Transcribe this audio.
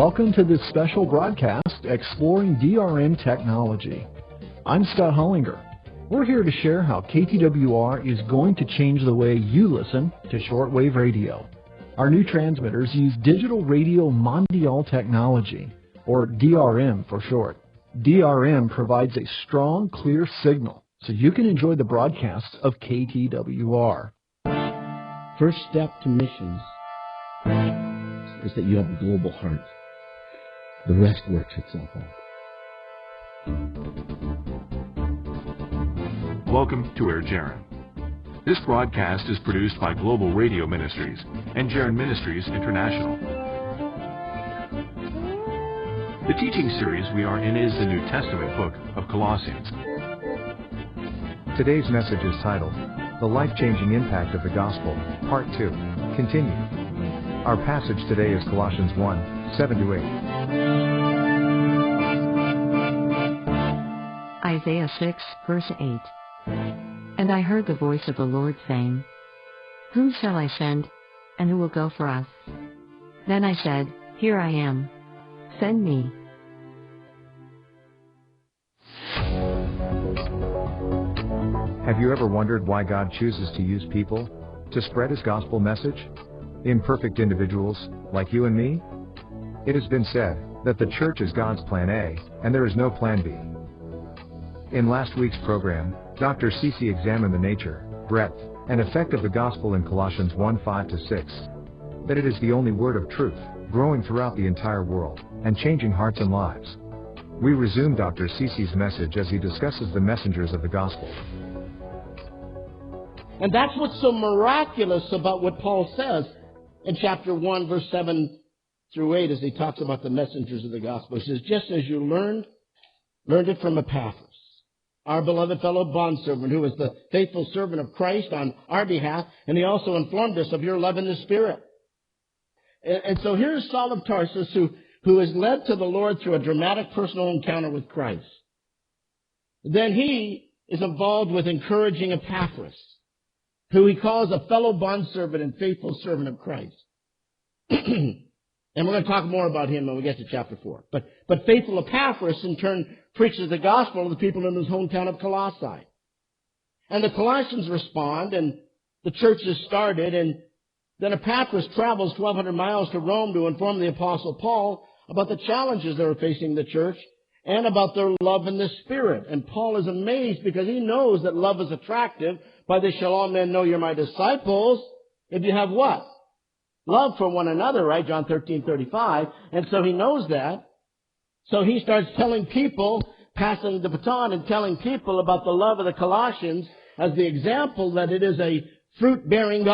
Welcome to this special broadcast exploring DRM technology. I'm Scott Hollinger. We're here to share how KTWR is going to change the way you listen to shortwave radio. Our new transmitters use digital radio mondial technology, or DRM for short. DRM provides a strong, clear signal so you can enjoy the broadcasts of KTWR. First step to missions is that you have a global heart. The rest works itself out. Welcome to Air Jaren. This broadcast is produced by Global Radio Ministries and Jaren Ministries International. The teaching series we are in is the New Testament book of Colossians. Today's message is titled, The Life-Changing Impact of the Gospel, Part 2, Continued. Our passage today is Colossians 1, 7-8. Isaiah 6, verse 8. And I heard the voice of the Lord saying, Whom shall I send, and who will go for us? Then I said, Here I am. Send me. Have you ever wondered why God chooses to use people to spread His gospel message? Imperfect individuals, like you and me? It has been said that the church is God's plan A, and there is no plan B. In last week's program, Dr. Cece examined the nature, breadth, and effect of the gospel in Colossians 1, 5-6. That it is the only word of truth, growing throughout the entire world, and changing hearts and lives. We resume Dr. Cece's message as he discusses the messengers of the gospel. And that's what's so miraculous about what Paul says in chapter 1, verse 7 through 8, as he talks about the messengers of the gospel. He says, just as you learned it from Epaphras, our beloved fellow bondservant, who is the faithful servant of Christ on our behalf, and he also informed us of your love in the Spirit. And so here's Saul of Tarsus, who is led to the Lord through a dramatic personal encounter with Christ. Then he is involved with encouraging Epaphras, who he calls a fellow bondservant and faithful servant of Christ. And we're going to talk more about him when we get to chapter 4. But faithful Epaphras, in turn, preaches the gospel to the people in his hometown of Colossae. And the Colossians respond, and the church is started, and then Epaphras travels 1,200 miles to Rome to inform the Apostle Paul about the challenges that are facing the church and about their love in the Spirit. And Paul is amazed because he knows that love is attractive. By this shall all men know you're my disciples, if you have what? Love for one another, right? John 13:35. And so he knows that. So he starts telling people, passing the baton and telling people about the love of the Colossians as the example that it is a fruit-bearing